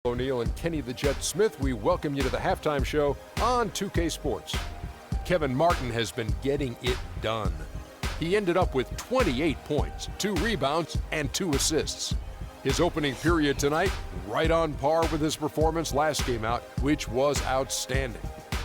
O'Neal and Kenny the Jet Smith, we welcome you to the halftime show on 2K Sports. Kevin Martin has been getting it done. He ended up with 28 points, 2 rebounds, and 2 assists. His opening period tonight, right on par with his performance last game out, which was outstanding.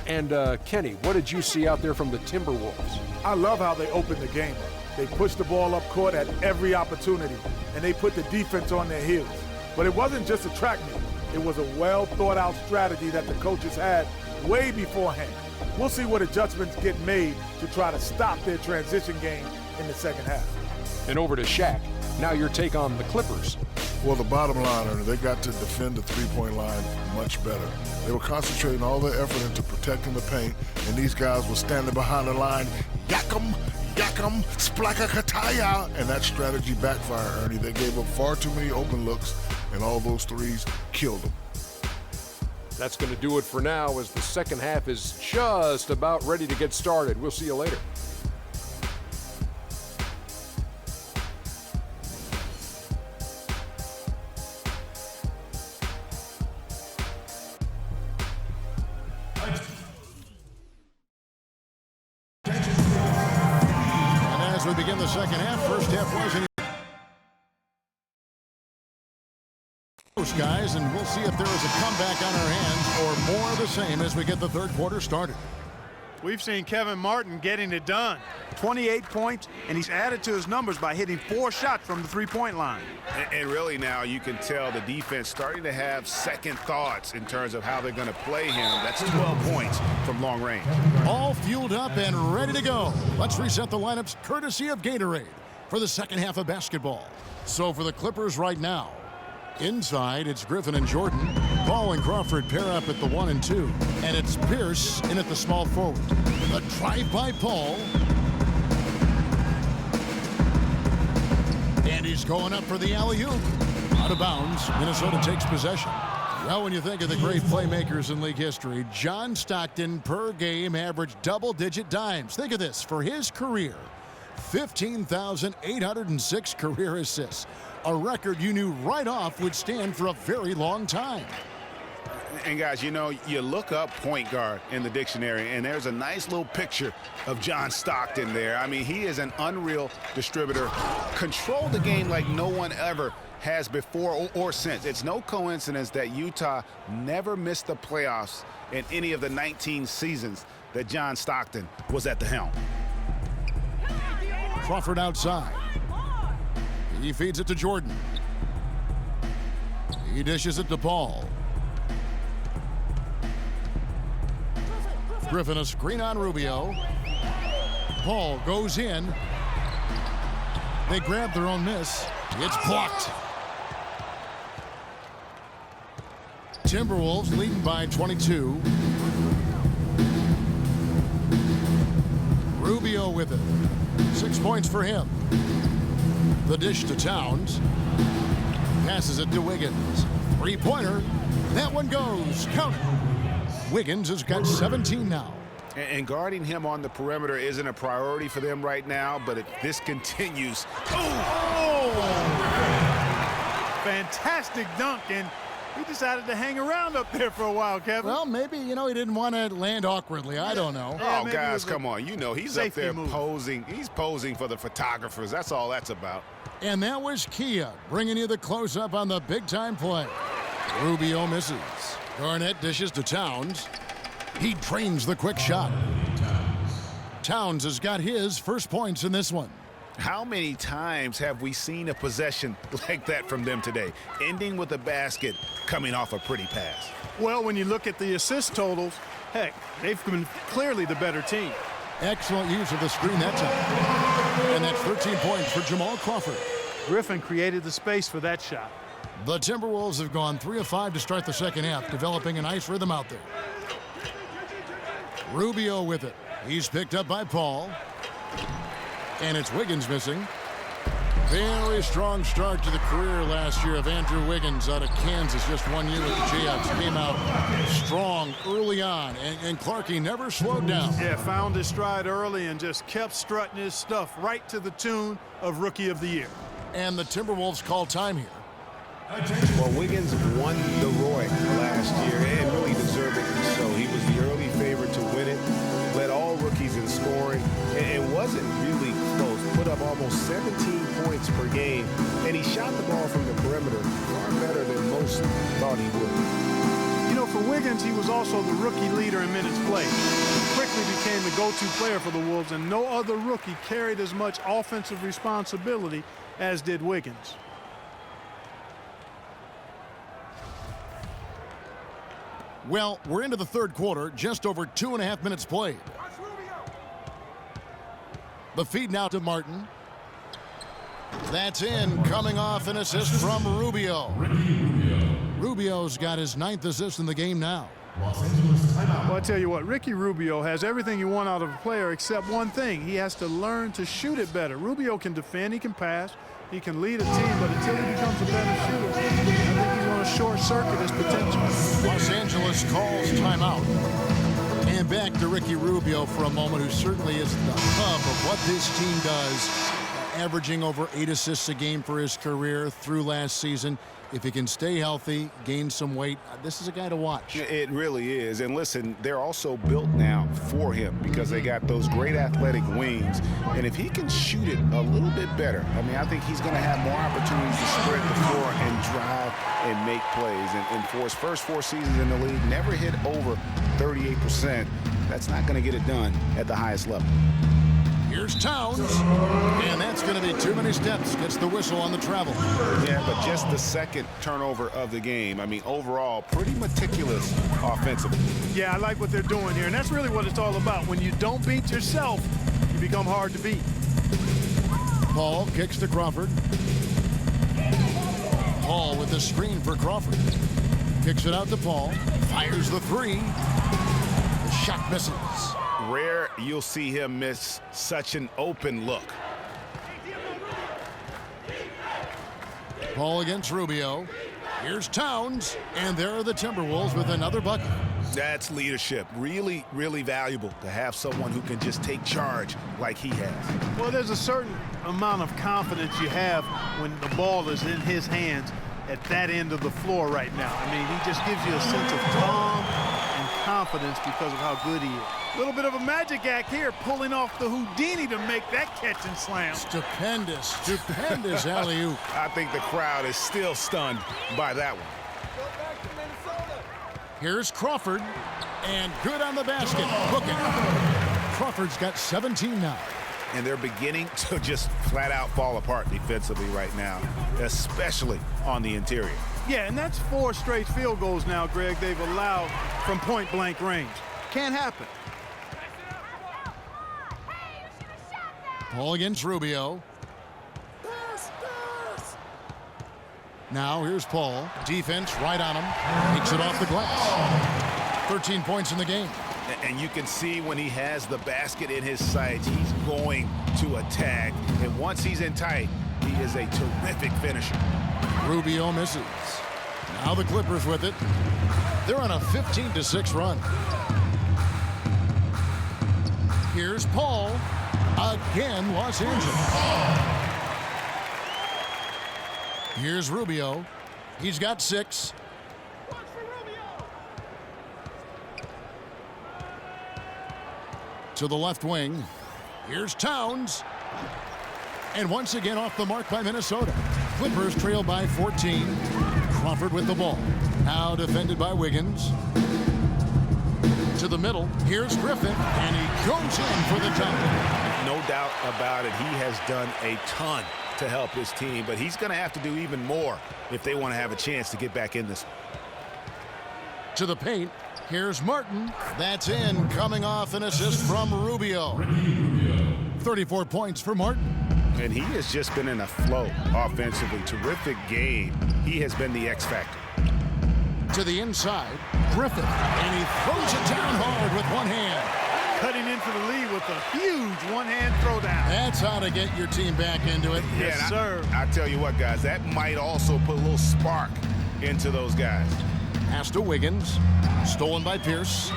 And Kenny, what did you see out there from the Timberwolves? I love how they opened the game up. They pushed the ball up court at every opportunity, and they put the defense on their heels. But it wasn't just a track meet. It was a well-thought-out strategy that the coaches had way beforehand. We'll see what adjustments get made to try to stop their transition game in the second half. And over to Shaq. Now your take on the Clippers. Well, the bottom line, they got to defend the three-point line much better. They were concentrating all their effort into protecting the paint, and these guys were standing behind the line, yak'em, splakakataya, and that strategy backfired, Ernie. They gave up far too many open looks, and all those threes killed them. That's going to do it for now as the second half is just about ready to get started. We'll see you later. And as we begin the second half, first half wasn't guys, and we'll see if there is a comeback on our hands or more of the same as we get the third quarter started. We've seen Kevin Martin getting it done. 28 points, and he's added to his numbers by hitting 4 shots from the three-point line. And really now you can tell the defense starting to have second thoughts in terms of how they're going to play him. That's 12 points from long range. All fueled up and ready to go. Let's reset the lineups courtesy of Gatorade for the second half of basketball. So for the Clippers right now, inside, it's Griffin and Jordan. Paul and Crawford pair up at the 1 and 2. And it's Pierce in at the small forward. A drive by Paul. And he's going up for the alley-oop. Out of bounds. Minnesota takes possession. Well, when you think of the great playmakers in league history, John Stockton per game averaged double-digit dimes. Think of this. For his career, 15,806 career assists. A record you knew right off would stand for a very long time. And guys, you know, you look up point guard in the dictionary, and there's a nice little picture of John Stockton there. I mean, he is an unreal distributor. Controlled the game like no one ever has before or since. It's no coincidence that Utah never missed the playoffs in any of the 19 seasons that John Stockton was at the helm. Crawford outside. He feeds it to Jordan. He dishes it to Paul. Griffin a screen on Rubio. Paul goes in. They grab their own miss. It's blocked. Timberwolves leading by 22. Rubio with it. 6 points for him. The dish to Towns. Passes it to Wiggins. Three-pointer. That one goes. Count it. Wiggins has got 17 now. And guarding him on the perimeter isn't a priority for them right now, but if this continues. Oh! Fantastic dunk, and he decided to hang around up there for a while, Kevin. Well, maybe, you know, he didn't want to land awkwardly. I don't know. Oh, guys, come on. You know, he's up there posing. He's posing for the photographers. That's all that's about. And that was Kia bringing you the close-up on the big-time play. Rubio misses. Garnett dishes to Towns. He trains the quick shot. Towns has got his first points in this one. How many times have we seen a possession like that from them today, ending with a basket coming off a pretty pass? Well, when you look at the assist totals, heck, they've been clearly the better team. Excellent use of the screen that time. And that's 13 points for Jamal Crawford. Griffin created the space for that shot. The Timberwolves have gone 3 of 5 to start the second half, developing a nice rhythm out there. Rubio with it. He's picked up by Paul. And it's Wiggins missing. Very strong start to the career last year of Andrew Wiggins out of Kansas. Just 1 year with the Jayhawks. Came out strong early on. And Clarkie never slowed down. Yeah, found his stride early and just kept strutting his stuff right to the tune of Rookie of the Year. And the Timberwolves call time here. Well, Wiggins won the Roy last year, and really deservedly so. He was the early favorite to win it, led all rookies in scoring, and wasn't really close. Put up almost 17 points per game, and he shot the ball from the perimeter far better than most thought he would. You know, for Wiggins, he was also the rookie leader in minutes played. He quickly became the go-to player for the Wolves, and no other rookie carried as much offensive responsibility as did Wiggins. Well, we're into the third quarter, just over 2.5 minutes played. The feed now to Martin. That's in, coming off an assist from Rubio. Rubio's got his 9th assist in the game now. Well, I tell you what, Ricky Rubio has everything you want out of a player except one thing. He has to learn to shoot it better. Rubio can defend, he can pass, he can lead a team, but until he becomes a better shooter, I think he's going to short-circuit his potential. Los Angeles calls timeout. And back to Ricky Rubio for a moment, who certainly is the hub of what this team does, averaging over 8 assists a game for his career through last season. If he can stay healthy, gain some weight, this is a guy to watch. It really is. And listen, they're also built now for him because they got those great athletic wings. And if he can shoot it a little bit better, I mean, I think he's going to have more opportunities to spread the floor and drive and make plays. And for his first 4 seasons in the league, never hit over 38%. That's not going to get it done at the highest level. Here's Towns, and that's going to be too many steps. Gets the whistle on the travel. Yeah, but just the second turnover of the game. I mean, overall, pretty meticulous offensively. Yeah, I like what they're doing here, and that's really what it's all about. When you don't beat yourself, you become hard to beat. Paul kicks to Crawford. Paul with the screen for Crawford. Kicks it out to Paul. Fires the 3. The shot misses. Rare you'll see him miss such an open look. Paul against Rubio. Here's Towns, and there are the Timberwolves with another bucket. That's leadership. Really, really valuable to have someone who can just take charge like he has. Well, there's a certain amount of confidence you have when the ball is in his hands at that end of the floor right now. I mean, he just gives you a sense of calm and confidence because of how good he is. A little bit of a magic act here, pulling off the Houdini to make that catch and slam. Stupendous alley-oop. I think the crowd is still stunned by that one. Here's Crawford, and good on the basket. Hook it. Crawford's got 17 now. And they're beginning to just flat out fall apart defensively right now, especially on the interior. Yeah, and that's 4 straight field goals now, Greg, they've allowed from point-blank range. Can't happen. Paul against Rubio. Now here's Paul. Defense right on him. Takes it off the glass. 13 points in the game. And you can see when he has the basket in his sights, he's going to attack. And once he's in tight, he is a terrific finisher. Rubio misses. Now the Clippers with it. They're on a 15-6 run. Here's Paul. Again, Los Angeles. Here's Rubio. He's got 6. To the left wing. Here's Towns. And once again off the mark by Minnesota. Clippers trail by 14. Crawford with the ball. Now defended by Wiggins. To the middle. Here's Griffin. And he goes in for the jump. No doubt about it. He has done a ton to help his team, but he's going to have to do even more if they want to have a chance to get back in this. To the paint. Here's Martin. That's in, coming off an assist from Rubio. 34 points for Martin. And he has just been in a flow offensively. Terrific game. He has been the X factor. To the inside, Griffin. And he throws it down hard with one hand. Cutting in for the lead with a huge one-hand throwdown. That's how to get your team back into it. Yes, sir. I tell you what, guys, that might also put a little spark into those guys. Pass to Wiggins. Stolen by Pierce.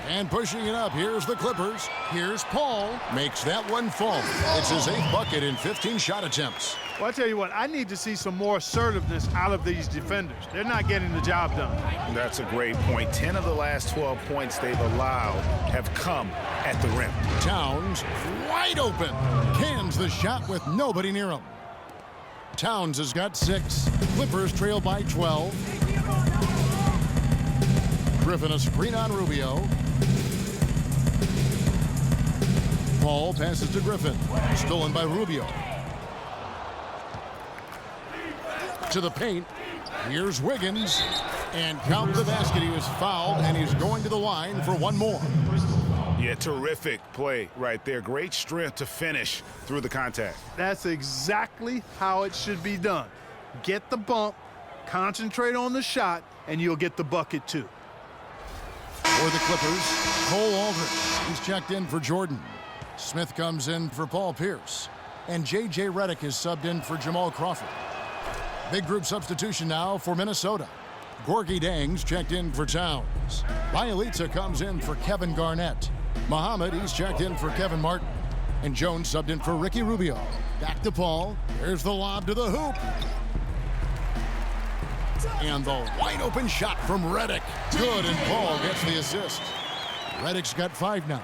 And pushing it up, here's the Clippers. Here's Paul. Makes that one fall. It's his 8th bucket in 15 shot attempts. Well, I tell you what, I need to see some more assertiveness out of these defenders. They're not getting the job done. That's a great point. 10 of the last 12 points they've allowed have come at the rim. Towns wide open. Cans the shot with nobody near him. Towns has got 6. Clippers trail by 12. Griffin a screen on Rubio. Paul passes to Griffin. Stolen by Rubio. To the paint. Here's Wiggins. And count the basket. He was fouled, and he's going to the line for one more. Yeah, terrific play right there. Great strength to finish through the contact. That's exactly how it should be done. Get the bump, concentrate on the shot, and you'll get the bucket too. For the Clippers, Cole Aldridge. He's checked in for Jordan. Smith comes in for Paul Pierce. And J.J. Redick is subbed in for Jamal Crawford. Big group substitution now for Minnesota. Gorgie Dangs checked in for Towns. Bielitsa comes in for Kevin Garnett. Muhammad, he's checked in for Kevin Martin. And Jones subbed in for Ricky Rubio. Back to Paul. There's the lob to the hoop. And the wide open shot from Redick. Good, and Paul gets the assist. Redick's got 5 now.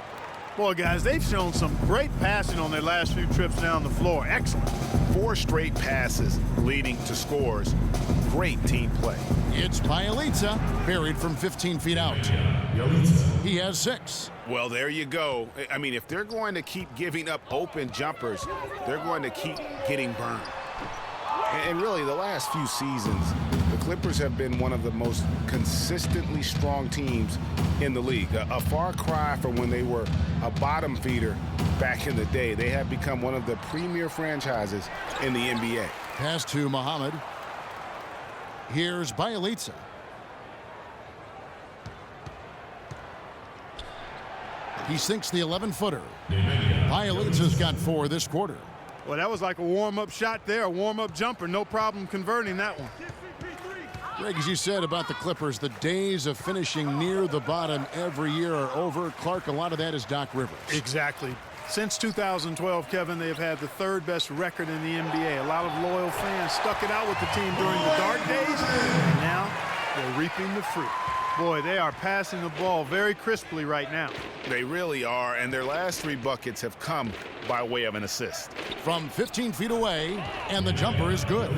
Boy, guys, they've shown some great passing on their last few trips down the floor. Excellent. 4 straight passes leading to scores. Great team play. It's Bielitsa, buried from 15 feet out. He has 6. Well, there you go. I mean, if they're going to keep giving up open jumpers, they're going to keep getting burned. And really, the last few seasons, the Clippers have been one of the most consistently strong teams in the league. A far cry from when they were a bottom feeder back in the day. They have become one of the premier franchises in the NBA. Pass to Muhammad. Here's Bielitsa. He sinks the 11-footer. Bielitsa's got 4 this quarter. Well, that was like a warm-up shot there, a warm-up jumper. No problem converting that one. Greg, as you said about the Clippers, the days of finishing near the bottom every year are over. Clark, a lot of that is Doc Rivers. Exactly. Since 2012, Kevin, they have had the 3rd best record in the NBA. A lot of loyal fans stuck it out with the team during the dark days, and now they're reaping the fruit. Boy, they are passing the ball very crisply right now. They really are, and their last 3 buckets have come by way of an assist. From 15 feet away, and the jumper is good.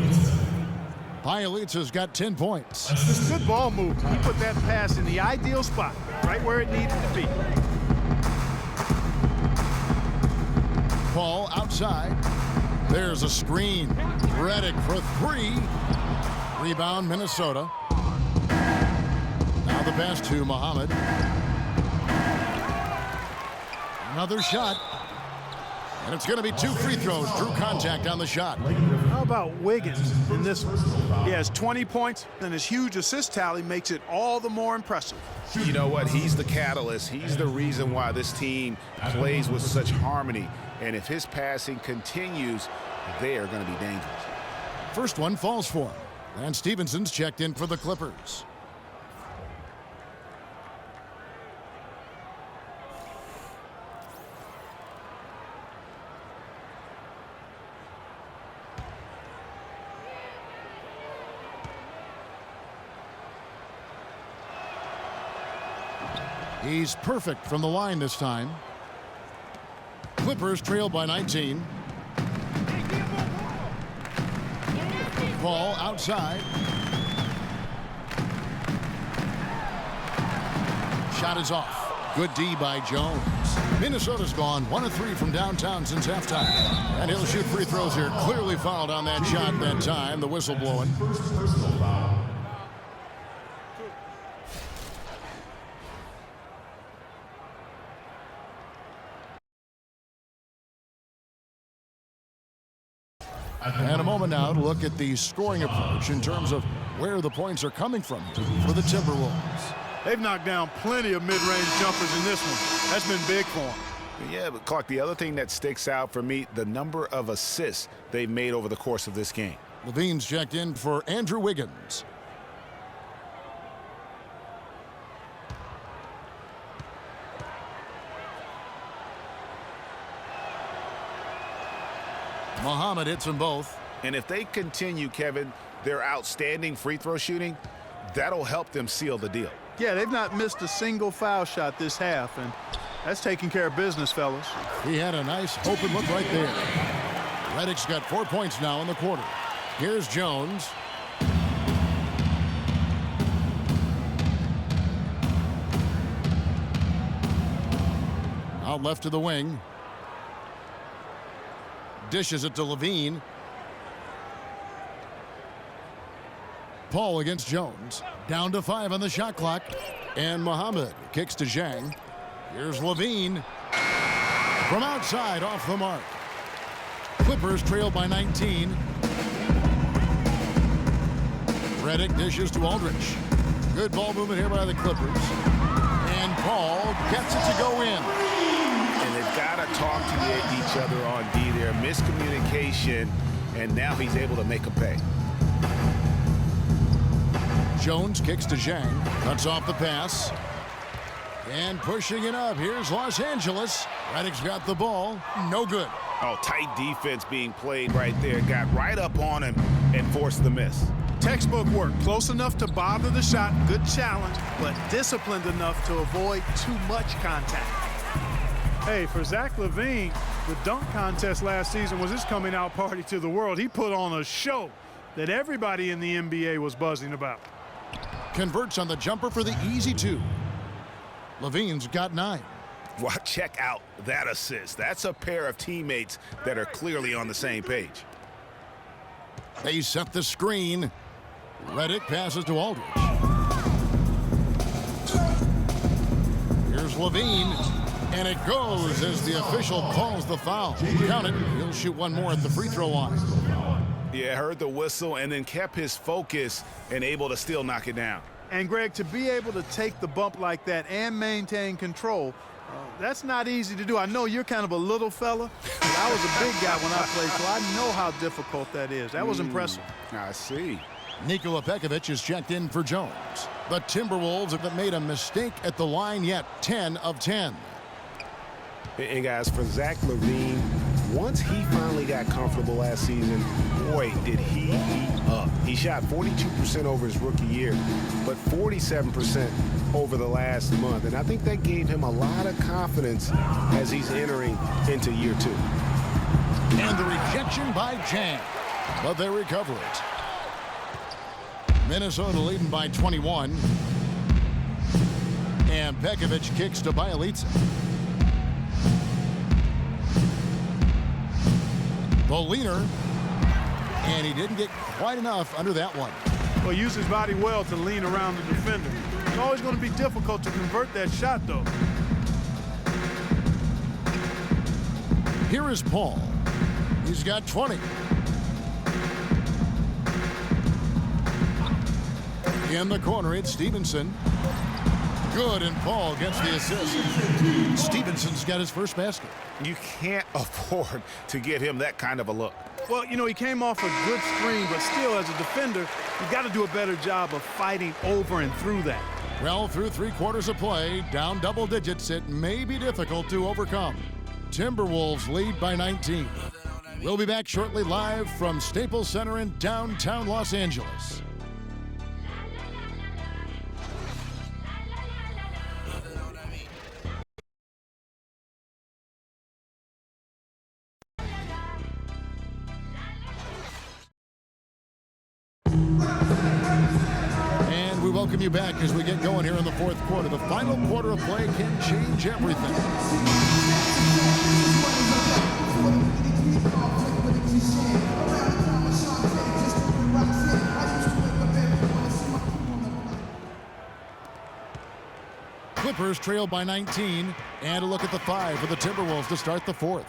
Bielitsa's got 10 points. Good ball move. He put that pass in the ideal spot, right where it needed to be. Paul outside. There's a screen. Redick for 3. Rebound, Minnesota. Now the pass to Muhammad. Another shot. And it's going to be 2 free throws. Drew contact on the shot. How about Wiggins in this one? He has 20 points, and his huge assist tally makes it all the more impressive. You know what? He's the catalyst. He's the reason why this team plays with such harmony. And if his passing continues, they are going to be dangerous. First one falls for him. And Stevenson's checked in for the Clippers. He's perfect from the line this time. Clippers trail by 19. Paul outside. Shot is off. Good D by Jones. Minnesota's gone 1 of 3 from downtown since halftime. And he'll shoot free throws here. Clearly fouled on that shot that time. The whistle blowing. And a moment now to look at the scoring approach in terms of where the points are coming from for the Timberwolves. They've knocked down plenty of mid-range jumpers in this one. That's been big for them. Yeah, but Clark, the other thing that sticks out for me, the number of assists they've made over the course of this game. Levine's checked in for Andrew Wiggins. Muhammad hits them both. And if they continue, Kevin, their outstanding free throw shooting, that'll help them seal the deal. Yeah, they've not missed a single foul shot this half, and that's taking care of business, fellas. He had a nice open look right there. Redick's got 4 points now in the quarter. Here's Jones. Out left to the wing. Dishes it to Levine. Paul against Jones. Down to 5 on the shot clock. And Muhammad kicks to Zhang. Here's Levine. From outside, off the mark. Clippers trail by 19. Redick dishes to Aldridge. Good ball movement here by the Clippers. And Paul gets it to go in. And they've got to talk to each other on D there. Miscommunication, and now he's able to make a pay. Jones kicks to Zhang. Cuts off the pass. And pushing it up. Here's Los Angeles. Redick's got the ball. No good. Oh, tight defense being played right there. Got right up on him and forced the miss. Textbook work. Close enough to bother the shot. Good challenge, but disciplined enough to avoid too much contact. Hey, for Zach LaVine, the dunk contest last season was his coming out party to the world. He put on a show that everybody in the NBA was buzzing about. Converts on the jumper for the easy 2. Levine's got 9. Well, check out that assist. That's a pair of teammates that are clearly on the same page. They set the screen. Redick passes to Aldridge. Here's Levine. And it goes as the official calls the foul. Count it. He'll shoot one more at the free throw line. Yeah, heard the whistle and then kept his focus and able to still knock it down. And, Greg, to be able to take the bump like that and maintain control, that's not easy to do. I know you're kind of a little fella, but I was a big guy when I played, so I know how difficult that is. That was impressive. I see. Nikola Pekovic is checked in for Jones. The Timberwolves haven't made a mistake at the line yet. 10 of 10. And guys, for Zach LaVine, once he finally got comfortable last season, boy, did he heat up. He shot 42% over his rookie year, but 47% over the last month. And I think that gave him a lot of confidence as he's entering into year 2. And the rejection by Zhang, but they recover it. Minnesota leading by 21. And Pekovic kicks to Bjelica. The leaner, and he didn't get quite enough under that one. Well, use his body well to lean around the defender. It's always going to be difficult to convert that shot, though. Here is Paul. He's got 20. In the corner, it's Stevenson. Good, and Paul gets the assist. Stevenson's got his first basket. You can't afford to give him that kind of a look. Well, you know, he came off a good screen, but still, as a defender, you got to do a better job of fighting over and through that. Well, through 3 quarters of play, down double digits, it may be difficult to overcome. Timberwolves lead by 19. We'll be back shortly live from Staples Center in downtown Los Angeles. Welcome you back as we get going here in the 4th quarter. The final quarter of play can change everything. Clippers trail by 19, and a look at the 5 for the Timberwolves to start the 4th.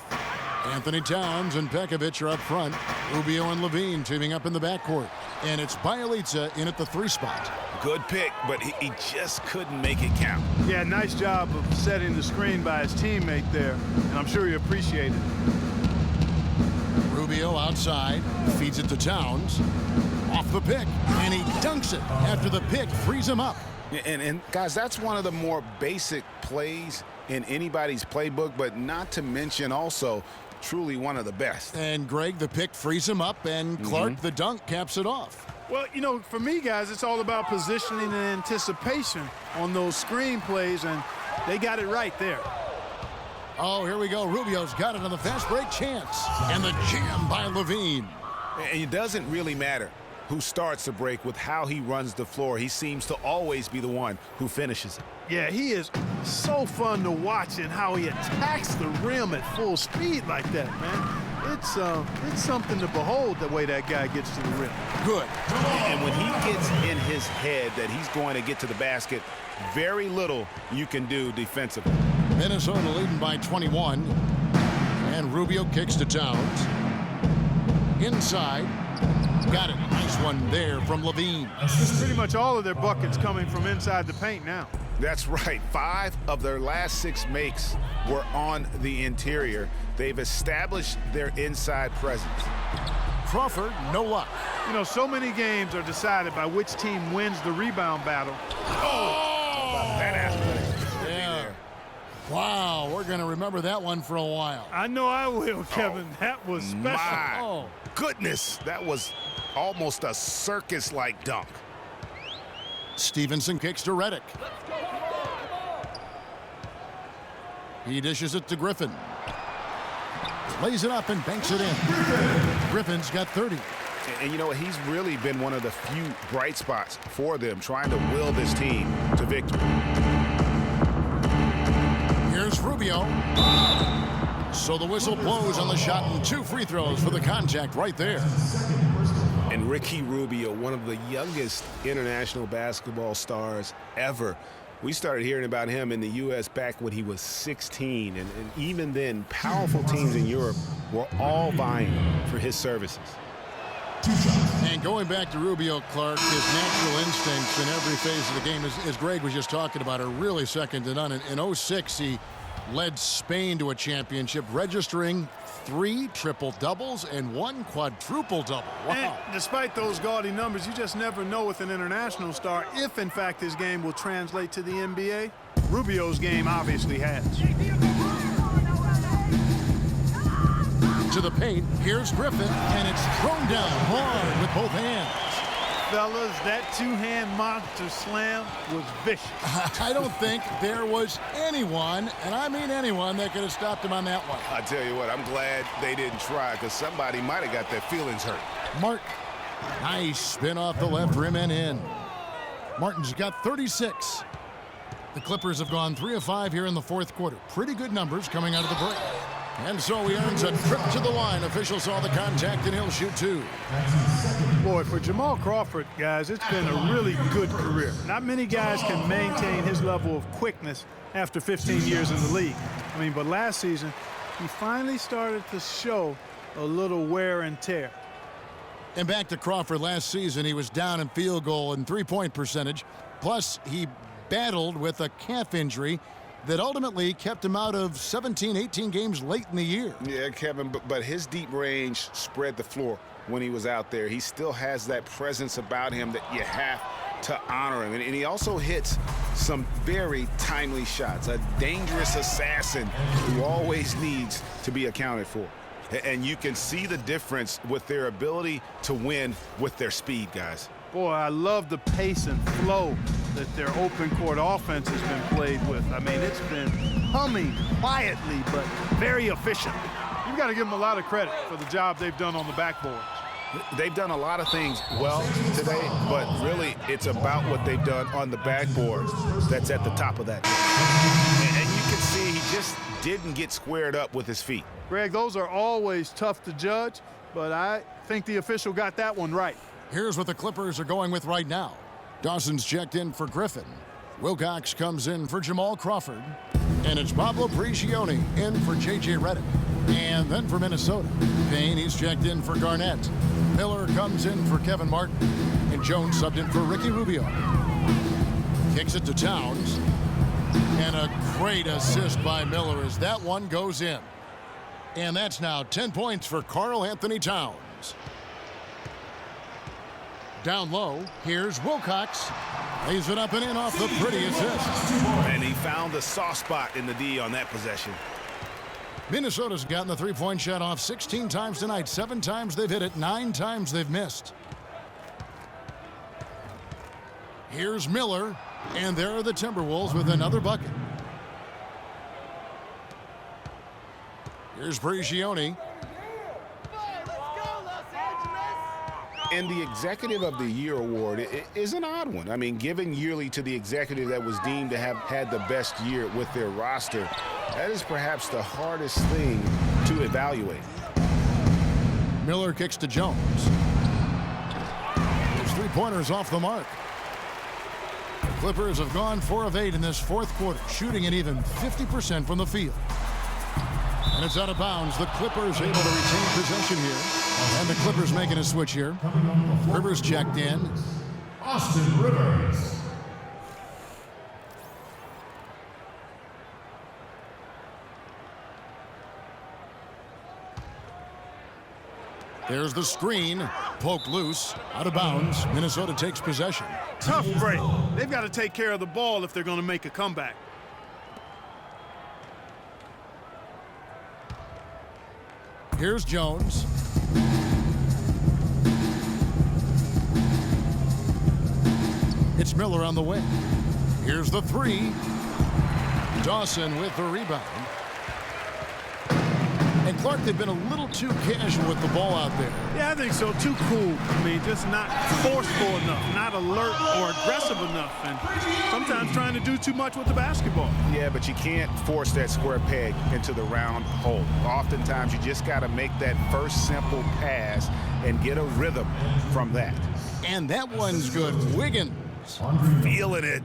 Anthony Towns and Pekovic are up front. Rubio and Levine teaming up in the backcourt. And it's Bjelica in at the 3 spot. Good pick, but he just couldn't make it count. Yeah, nice job of setting the screen by his teammate there, and I'm sure he appreciated it. Rubio outside, feeds it to Towns. Off the pick, and he dunks it after the pick frees him up. And guys, that's one of the more basic plays in anybody's playbook, but not to mention also truly one of the best. And Greg, the pick frees him up, and Clark, the dunk, caps it off. Well, you know, for me, guys, it's all about positioning and anticipation on those screen plays, and they got it right there. Oh, here we go. Rubio's got it on the fast break chance. And the jam by Levine. And it doesn't really matter who starts the break with how he runs the floor. He seems to always be the one who finishes it. Yeah, he is so fun to watch and how he attacks the rim at full speed like that, man. It's something to behold the way that guy gets to the rim. Good. And when he gets in his head that he's going to get to the basket, very little you can do defensively. Minnesota leading by 21. And Rubio kicks to Towns. Inside. Got it. Nice one there from Levine. Pretty much all of their buckets coming from inside the paint now. That's right. 5 of their last 6 makes were on the interior. They've established their inside presence. Crawford, no luck. You know, so many games are decided by which team wins the rebound battle. That aspect. Yeah. Wow, we're going to remember that one for a while. I know I will, Kevin. That was special. My goodness, that was almost a circus-like dunk. Stevenson kicks to Redick. He dishes it to Griffin. Lays it up and banks it in. Griffin's got 30. And you know what? He's really been one of the few bright spots for them, trying to will this team to victory. Here's Rubio. So the whistle blows on the shot and 2 free throws for the contact right there. And Ricky Rubio, one of the youngest international basketball stars ever. We started hearing about him in the U.S. back when he was 16. And even then, powerful teams in Europe were all vying for his services. And going back to Rubio, Clark, his natural instincts in every phase of the game, as Greg was just talking about, are really second to none. In 06, he led Spain to a championship, registering 3 triple-doubles and 1 quadruple-double. Wow. And despite those gaudy numbers, you just never know with an international star if, in fact, his game will translate to the NBA. Rubio's game obviously has. To the paint, here's Griffin, and it's thrown down hard with both hands. Fellas, that 2-hand monster slam was vicious. I don't think there was anyone, and I mean anyone, that could have stopped him on that one. I tell you what, I'm glad they didn't try, because somebody might have got their feelings hurt. Martin, nice spin off the left rim and in. Martin's got 36. The Clippers have gone 3 of 5 here in the 4th quarter. Pretty good numbers coming out of the break. And so he earns a trip to the line. Officials saw the contact, and he'll shoot 2. Boy, for Jamal Crawford, guys, it's been a really good career. Not many guys can maintain his level of quickness after 15 years in the league. I mean, but last season, he finally started to show a little wear and tear. And back to Crawford last season, he was down in field goal and 3-point percentage. Plus, he battled with a calf injury that ultimately kept him out of 17, 18 games late in the year. Yeah, Kevin, but his deep range spread the floor when he was out there. He still has that presence about him that you have to honor him. And he also hits some very timely shots, a dangerous assassin who always needs to be accounted for. And you can see the difference with their ability to win with their speed, guys. Boy, I love the pace and flow that their open court offense has been played with. I mean, it's been humming quietly, but very efficient. You've got to give them a lot of credit for the job they've done on the backboard. They've done a lot of things well today, but really it's about what they've done on the backboard that's at the top of that. And you can see he just didn't get squared up with his feet. Greg, those are always tough to judge, but I think the official got that one right. Here's what the Clippers are going with right now. Dawson's checked in for Griffin. Wilcox comes in for Jamal Crawford. And it's Pablo Prigioni in for J.J. Redick. And then for Minnesota, Payne, he's checked in for Garnett. Miller comes in for Kevin Martin. And Jones subbed in for Ricky Rubio. Kicks it to Towns. And a great assist by Miller as that one goes in. And that's now 10 points for Karl Anthony Towns. Down low, here's Wilcox. Lays it up and in off the pretty assist. And he found the soft spot in the D on that possession. Minnesota's gotten the three-point shot off 16 times tonight. 7 times they've hit it, 9 times they've missed. Here's Miller, and there are the Timberwolves with another bucket. Here's Prigioni. And the Executive of the Year award is an odd one. I mean, given yearly to the executive that was deemed to have had the best year with their roster, that is perhaps the hardest thing to evaluate. Miller kicks to Jones. His three-pointers off the mark. The Clippers have gone 4 of 8 in this fourth quarter, shooting an even 50% from the field. And it's out of bounds. The Clippers able to retain possession here. And the Clippers making a switch here. Rivers checked in. Austin Rivers. There's the screen. Poked loose. Out of bounds. Minnesota takes possession. Tough break. They've got to take care of the ball if they're going to make a comeback. Here's Jones. It's Miller on the wing. Here's the three. Dawson with the rebound. And Clark, they've been a little too casual with the ball out there. Yeah, I think so. Too cool. I mean, just not forceful enough, not alert or aggressive enough, and sometimes trying to do too much with the basketball. Yeah, but you can't force that square peg into the round hole. Oftentimes, you just got to make that first simple pass and get a rhythm from that. And that one's good. Wiggins. Feeling it.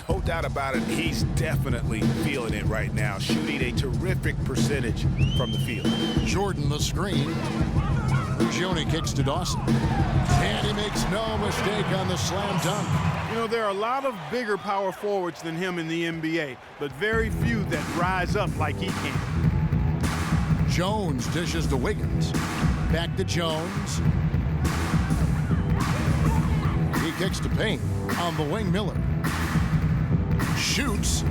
No doubt about it. He's definitely feeling it right now. Shooting a terrific percentage from the field. Jordan the screen. Prigioni kicks to Dawson. And he makes no mistake on the slam dunk. You know, there are a lot of bigger power forwards than him in the NBA, but very few that rise up like he can. Jones dishes to Wiggins. Back to Jones. He kicks to Payne. On the wing, Miller. Shoots.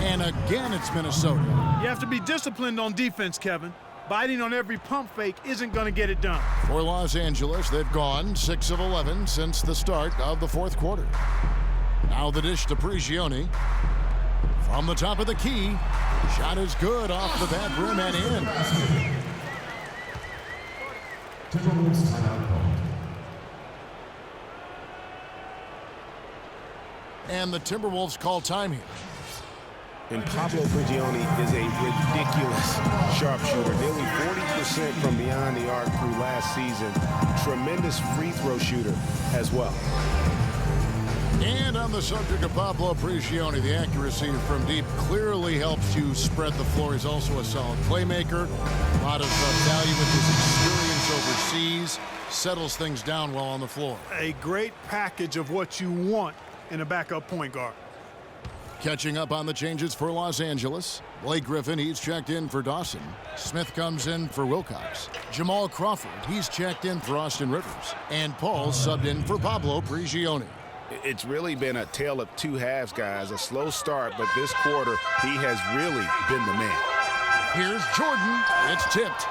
And again, it's Minnesota. You have to be disciplined on defense, Kevin. Biting on every pump fake isn't going to get it done. For Los Angeles, they've gone 6 of 11 since the start of the fourth quarter. Now the dish to Prigioni. From the top of the key. Shot is good off the back rim and in. Timberwolves timeout call. And the Timberwolves call time here. And Pablo Prigioni is a ridiculous sharpshooter. Nearly 40% from beyond the arc through last season. Tremendous free throw shooter as well. And on the subject of Pablo Prigioni, the accuracy from deep clearly helps you spread the floor. He's also a solid playmaker. A lot of value with his experience overseas. Settles things down well on the floor. A great package of what you want in a backup point guard. Catching up on the changes for Los Angeles. Blake Griffin, he's checked in for Dawson. Smith comes in for Wilcox. Jamal Crawford, he's checked in for Austin Rivers. And Paul subbed in for Pablo Prigioni. It's really been a tale of two halves, guys. A slow start, but this quarter, he has really been the man. Here's Jordan. It's tipped.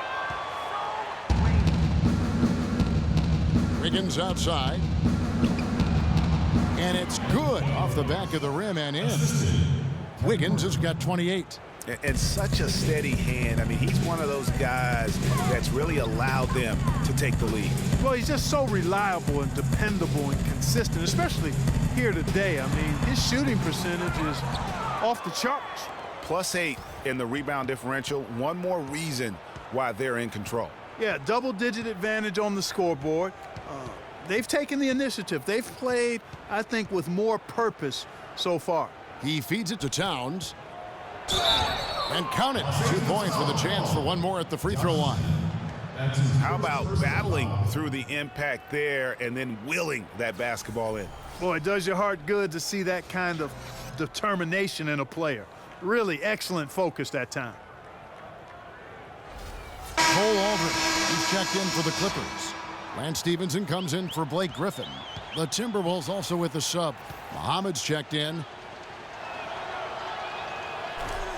Wiggins outside. And it's good off the back of the rim and in. Wiggins has got 28. And such a steady hand. I mean, he's one of those guys that's really allowed them to take the lead. Well, he's just so reliable and dependable and consistent, especially here today. I mean, his shooting percentage is off the charts. +8 in the rebound differential. One more reason why they're in control. Yeah, double-digit advantage on the scoreboard. They've taken the initiative. They've played, I think, with more purpose so far. He feeds it to Towns. And count it. 2 points with a chance for one more at the free throw line. How about battling through the impact there and then willing that basketball in? Boy, it does your heart good to see that kind of determination in a player. Really excellent focus that time. Cole Aldridge, he's checked in for the Clippers. Lance Stevenson comes in for Blake Griffin. The Timberwolves also with the sub. Muhammad's checked in.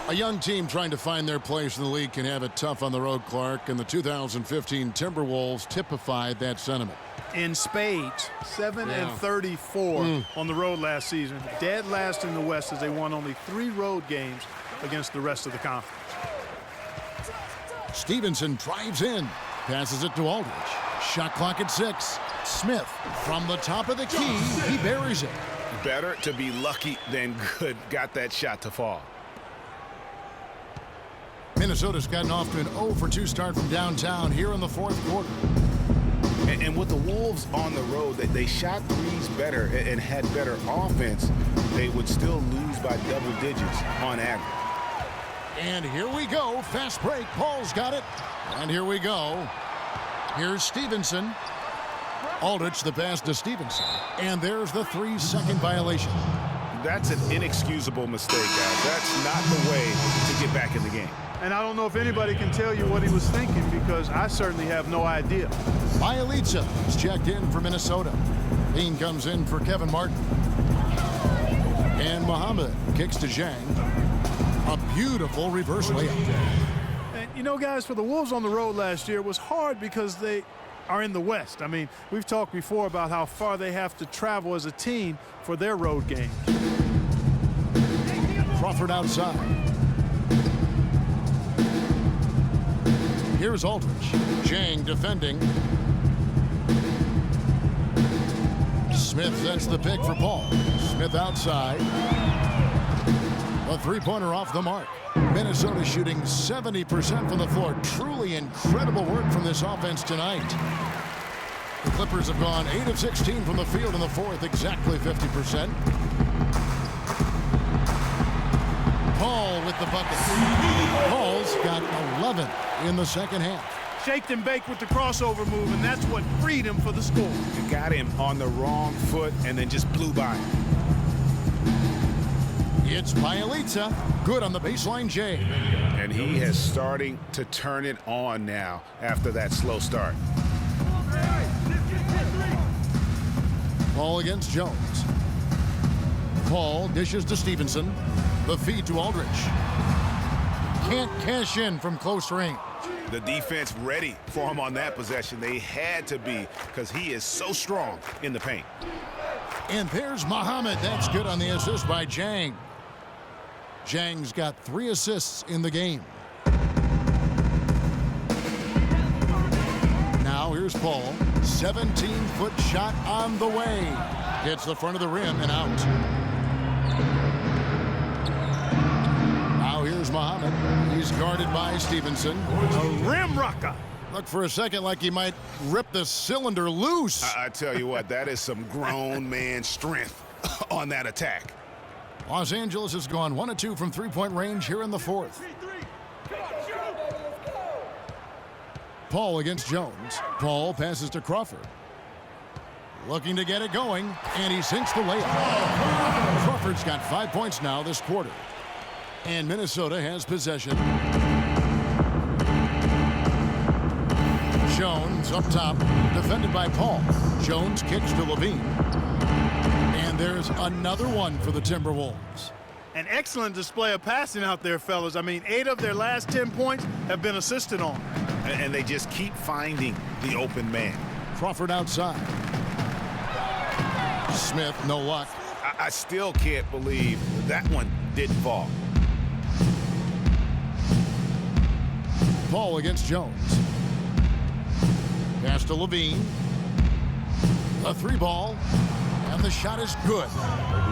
A young team trying to find their place in the league can have it tough on the road, Clark, and the 2015 Timberwolves typified that sentiment. In spades, 7-34 on the road last season. Dead last in the West as they won only 3 road games against the rest of the conference. Stevenson drives in, passes it to Aldridge. Shot clock at 6. Smith from the top of the key, he buries it. Better to be lucky than good. Got that shot to fall. Minnesota's gotten off to an 0-for-2 start from downtown here in the 4th quarter. And with the Wolves on the road, they shot threes better and had better offense, they would still lose by double digits on average. And here we go. Fast break. Paul's got it. And here we go. Here's Stevenson. Aldridge the pass to Stevenson. And there's the 3-second violation. That's an inexcusable mistake, guys. That's not the way to get back in the game. And I don't know if anybody can tell you what he was thinking, because I certainly have no idea. Bjelica is checked in for Minnesota. Bean comes in for Kevin Martin. And Muhammad kicks to Zhang. A beautiful reverse layup. And, you know, guys, for the Wolves on the road last year, it was hard because they are in the West. I mean, we've talked before about how far they have to travel as a team for their road games. Crawford outside. Here's Aldridge. Zhang defending. Smith sets the pick for Paul. Smith outside. A three-pointer off the mark. Minnesota shooting 70% from the floor. Truly incredible work from this offense tonight. The Clippers have gone 8 of 16 from the field in the 4th, exactly 50%. Paul with the bucket. Paul's got 11 in the second half. Shaked and baked with the crossover move, and that's what freed him for the score. It got him on the wrong foot and then just blew by him. It's Bjelica. Good on the baseline, Jay. And he is starting to turn it on now after that slow start. Paul against Jones. Paul dishes to Stevenson. The feed to Aldridge. Can't cash in from close range. The defense ready for him on that possession. They had to be, because he is so strong in the paint. And there's Muhammad. That's good on the assist by Zhang. Zhang's got 3 assists in the game. Now here's Paul. 17-foot shot on the way. Hits the front of the rim and out. Now here's Muhammad. He's guarded by Stevenson. A rim rocker. Looked for a second like he might rip the cylinder loose. I tell you what, that is some grown man strength on that attack. Los Angeles has gone 1 of 2 from three-point range here in the 4th. Paul against Jones. Paul passes to Crawford. Looking to get it going, and he sinks the layup. Crawford's got 5 points now this quarter. And Minnesota has possession. Jones up top, defended by Paul. Jones kicks to Levine. And there's another one for the Timberwolves. An excellent display of passing out there, fellas. I mean, 8 of their last 10 points have been assisted on. And they just keep finding the open man. Crawford outside. Smith, no luck. I still can't believe that one didn't fall. Paul against Jones. Pass to Levine. A 3-ball. And the shot is good.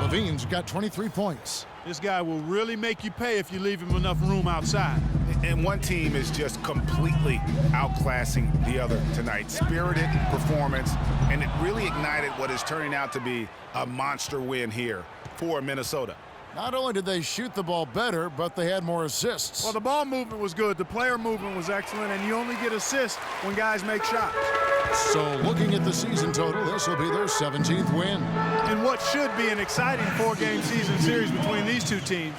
Levine's got 23 points. This guy will really make you pay if you leave him enough room outside. And one team is just completely outclassing the other tonight. Spirited performance, and it really ignited what is turning out to be a monster win here for Minnesota. Not only did they shoot the ball better, but they had more assists. Well, the ball movement was good. The player movement was excellent, and you only get assists when guys make shots. So looking at the season total, this will be their 17th win. In what should be an exciting 4-game season series between these two teams,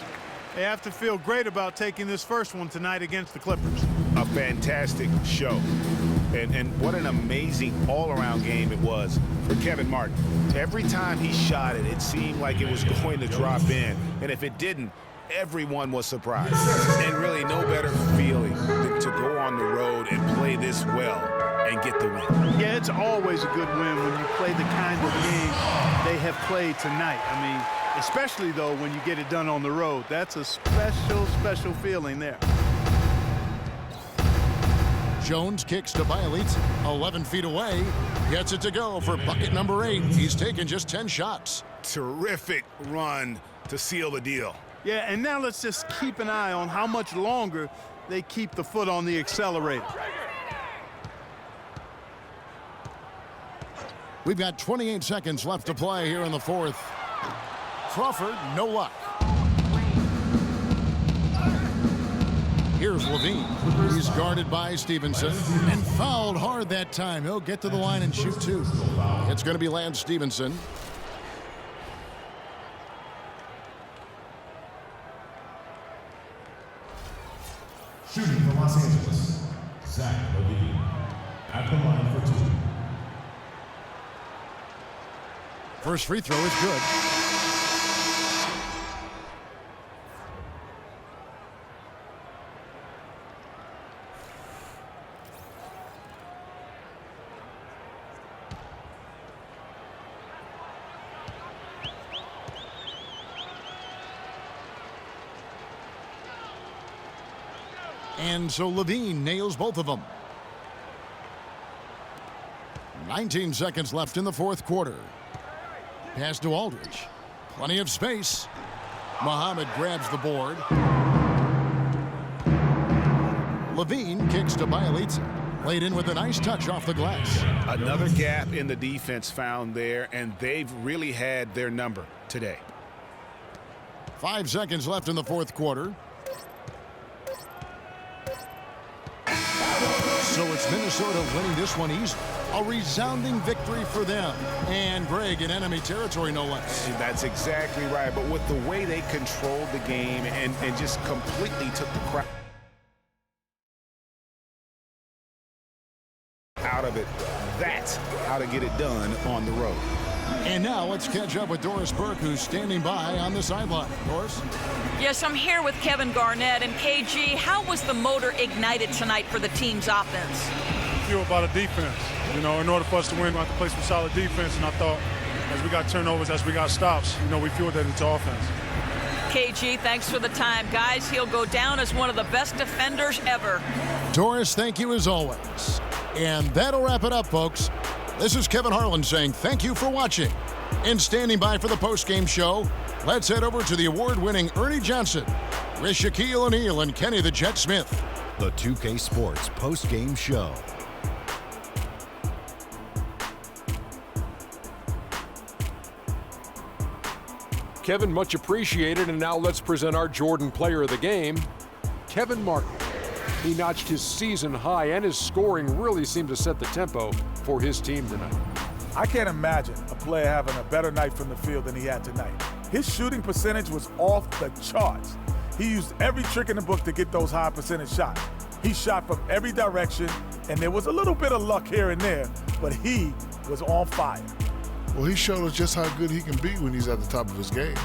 they have to feel great about taking this first one tonight against the Clippers. A fantastic show. And what an amazing all-around game it was for Kevin Martin. Every time he shot it, it seemed like it was going to drop in. And if it didn't, everyone was surprised. And really no better feeling than to go on the road and play this well and get the win. Yeah, it's always a good win when you play the kind of game they have played tonight. I mean, especially, though, when you get it done on the road. That's a special, special feeling there. Jones kicks to Bielitz, 11 feet away. Gets it to go for bucket number 8. He's taken just 10 shots. Terrific run to seal the deal. Yeah, and now let's just keep an eye on how much longer they keep the foot on the accelerator. We've got 28 seconds left to play here in the fourth. Crawford, no luck. Here's Levine. He's guarded by Stevenson and fouled hard that time. He'll get to the line and shoot 2. It's going to be Lance Stevenson. Shooting for Los Angeles, Zach Levine. At the line for 2. First free throw is good. And so Levine nails both of them. 19 seconds left in the fourth quarter. Pass to Aldridge. Plenty of space. Muhammad grabs the board. Levine kicks to Bielitz. Laid in with a nice touch off the glass. Another gap in the defense found there, and they've really had their number today. 5 seconds left in the fourth quarter. So it's Minnesota winning this one easily. A resounding victory for them. And Greg in enemy territory, no less. That's exactly right. But with the way they controlled the game and just completely took the crowd out of it, that's how to get it done on the road. And now let's catch up with Doris Burke, who's standing by on the sideline. Doris? Yes, I'm here with Kevin Garnett. And KG, how was the motor ignited tonight for the team's offense? Fueled by the defense. You know, in order for us to win, we have to play some solid defense. And I thought as we got turnovers, as we got stops, you know, we fueled that into offense. KG, thanks for the time. Guys, he'll go down as one of the best defenders ever. Doris, thank you as always. And that'll wrap it up, folks. This is Kevin Harlan saying thank you for watching. And standing by for the postgame show, let's head over to the award-winning Ernie Johnson with Shaquille O'Neal and Kenny the Jet Smith. The 2K Sports postgame show. Kevin, much appreciated. And now let's present our Jordan Player of the Game, Kevin Martin. He notched his season high, and his scoring really seemed to set the tempo for his team tonight. I can't imagine a player having a better night from the field than he had tonight. His shooting percentage was off the charts. He used every trick in the book to get those high percentage shots. He shot from every direction, and there was a little bit of luck here and there, but he was on fire. Well, he showed us just how good he can be when he's at the top of his game.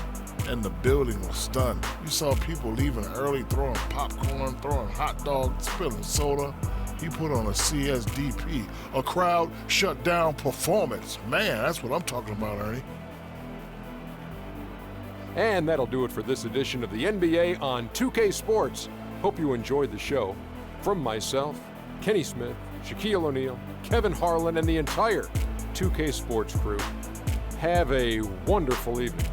And the building was stunned. You saw people leaving early, throwing popcorn, throwing hot dogs, spilling soda. He put on a CSDP, a crowd shut down performance. Man, that's what I'm talking about, Ernie. And that'll do it for this edition of the NBA on 2K Sports. Hope you enjoyed the show. From myself, Kenny Smith, Shaquille O'Neal, Kevin Harlan, and the entire 2K Sports crew, have a wonderful evening.